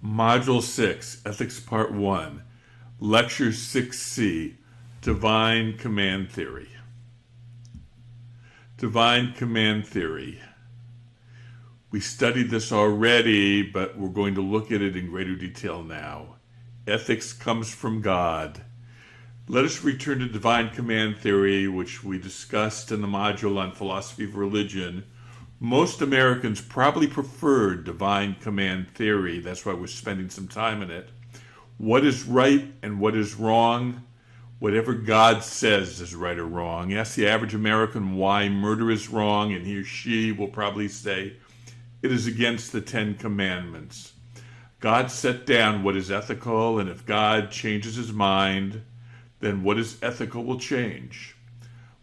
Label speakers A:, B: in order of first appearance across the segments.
A: Module 6, Ethics Part 1, Lecture 6C, Divine Command Theory. Divine Command Theory. We studied this already, but we're going to look at it in greater detail now. Ethics comes from God. Let us return to Divine Command Theory, which we discussed in the module on philosophy of religion. Most Americans probably prefer Divine Command Theory. That's why we're spending some time in it. What is right and what is wrong? Whatever God says is right or wrong. Ask the average American why murder is wrong, and he or she will probably say, it is against the Ten Commandments. God set down what is ethical, and if God changes his mind, then what is ethical will change.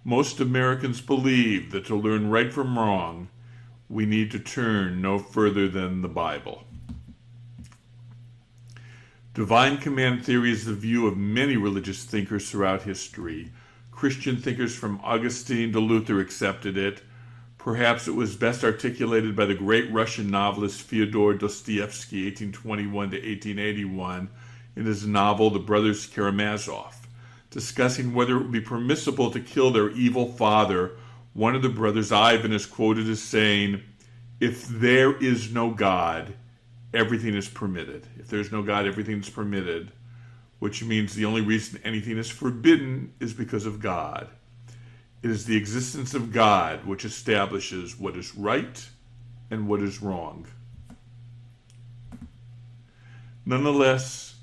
A: Most Americans believe that to learn right from wrong, we need to turn no further than the Bible. Divine command theory is the view of many religious thinkers throughout history. Christian thinkers from Augustine to Luther accepted it. Perhaps it was best articulated by the great Russian novelist Fyodor Dostoevsky, 1821 to 1881, in his novel The Brothers Karamazov. Discussing whether it would be permissible to kill their evil father, one of the brothers, Ivan, is quoted as saying, if there is no God, everything is permitted. If there's no God, everything is permitted, which means the only reason anything is forbidden is because of God. It is the existence of God which establishes what is right and what is wrong. Nonetheless,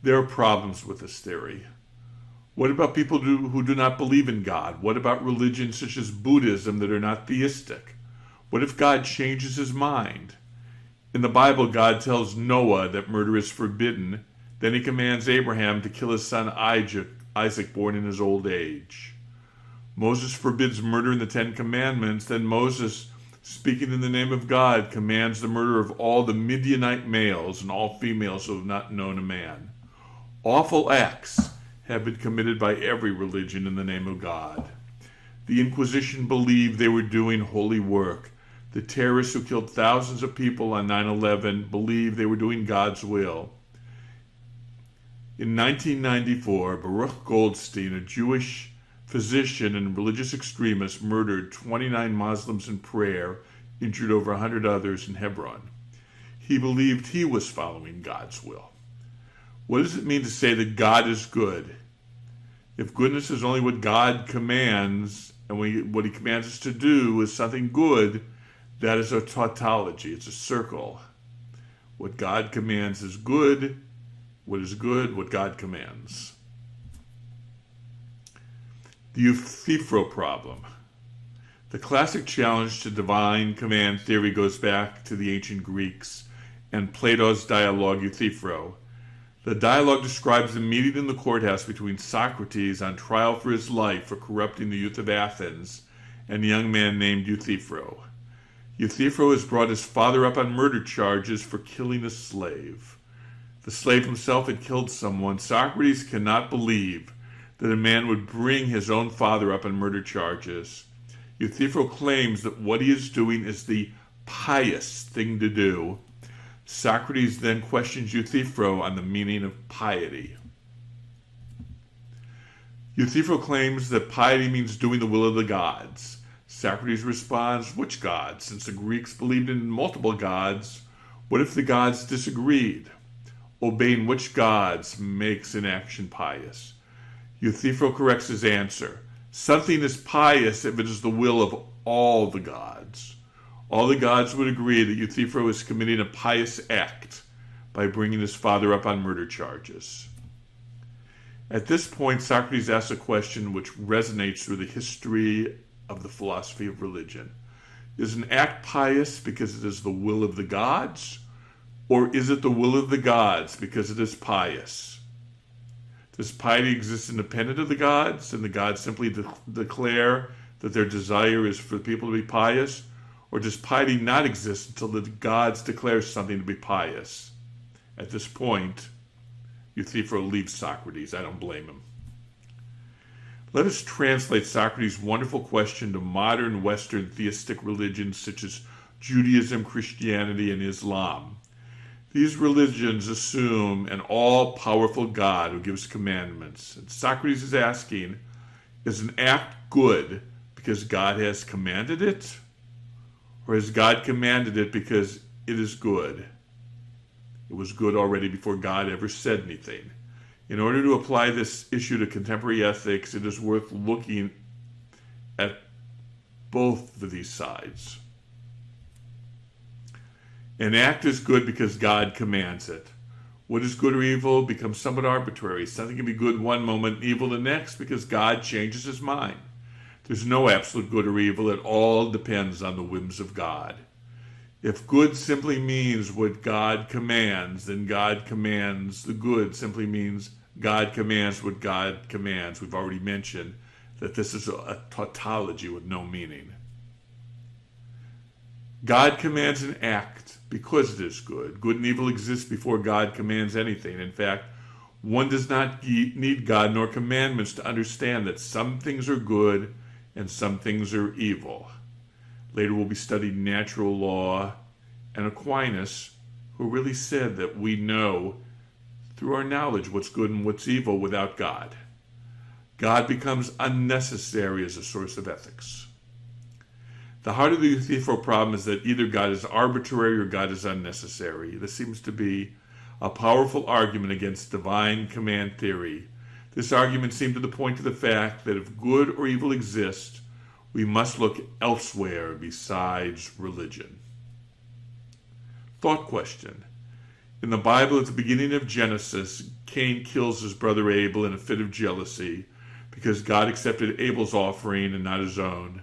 A: there are problems with this theory. What about people who do not believe in God? What about religions such as Buddhism that are not theistic? What if God changes his mind? In the Bible, God tells Noah that murder is forbidden. Then he commands Abraham to kill his son Isaac, born in his old age. Moses forbids murder in the Ten Commandments. Then Moses, speaking in the name of God, commands the murder of all the Midianite males and all females who have not known a man. Awful acts have been committed by every religion in the name of God. The Inquisition believed they were doing holy work. The terrorists who killed thousands of people on 9/11 believed they were doing God's will. In 1994, Baruch Goldstein, a Jewish physician and religious extremist, murdered 29 Muslims in prayer, injured over 100 others in Hebron. He believed he was following God's will. What does it mean to say that God is good? If goodness is only what God commands, and what he commands us to do is something good, that is a tautology. It's a circle. What God commands is good. What is good? What God commands. The Euthyphro problem. The classic challenge to divine command theory goes back to the ancient Greeks and Plato's dialogue Euthyphro. The dialogue describes the meeting in the courthouse between Socrates, on trial for his life for corrupting the youth of Athens, and a young man named Euthyphro. Euthyphro has brought his father up on murder charges for killing a slave. The slave himself had killed someone. Socrates cannot believe that a man would bring his own father up on murder charges. Euthyphro claims that what he is doing is the pious thing to do. Socrates then questions Euthyphro on the meaning of piety. Euthyphro claims that piety means doing the will of the gods. Socrates responds, which gods? Since the Greeks believed in multiple gods, what if the gods disagreed? Obeying which gods makes an action pious? Euthyphro corrects his answer. Something is pious if it is the will of all the gods. All the gods would agree that Euthyphro is committing a pious act by bringing his father up on murder charges. At this point, Socrates asks a question which resonates through the history of the philosophy of religion. Is an act pious because it is the will of the gods, or is it the will of the gods because it is pious? Does piety exist independent of the gods, and the gods simply declare that their desire is for people to be pious? Or does piety not exist until the gods declare something to be pious? At this point, Euthyphro leaves Socrates. I don't blame him. Let us translate Socrates' wonderful question to modern Western theistic religions such as Judaism, Christianity, and Islam. These religions assume an all-powerful God who gives commandments. And Socrates is asking, is an act good because God has commanded it? Or has God commanded it because it is good? It was good already before God ever said anything. In order to apply this issue to contemporary ethics, it is worth looking at both of these sides. An act is good because God commands it. What is good or evil becomes somewhat arbitrary. Something can be good one moment and evil the next because God changes his mind. There's no absolute good or evil. It all depends on the whims of God. If good simply means what God commands, then God commands the good simply means God commands what God commands. We've already mentioned that this is a tautology with no meaning. God commands an act because it is good. Good and evil exist before God commands anything. In fact, one does not need God nor commandments to understand that some things are good and some things are evil. Later we'll be studying natural law and Aquinas, who really said that we know through our knowledge what's good and what's evil without God. God becomes unnecessary as a source of ethics. The heart of the Euthyphro problem is that either God is arbitrary or God is unnecessary. This seems to be a powerful argument against divine command theory. This argument seems to point to the fact that if good or evil exists, we must look elsewhere besides religion. Thought question. In the Bible, at the beginning of Genesis, Cain kills his brother Abel in a fit of jealousy because God accepted Abel's offering and not his own.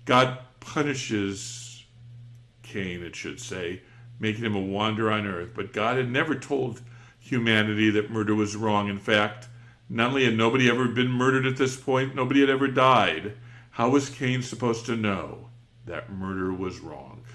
A: God punishes Cain, it should say, making him a wanderer on earth. But God had never told humanity that murder was wrong. In fact, not only had nobody ever been murdered at this point, nobody had ever died. How was Cain supposed to know that murder was wrong?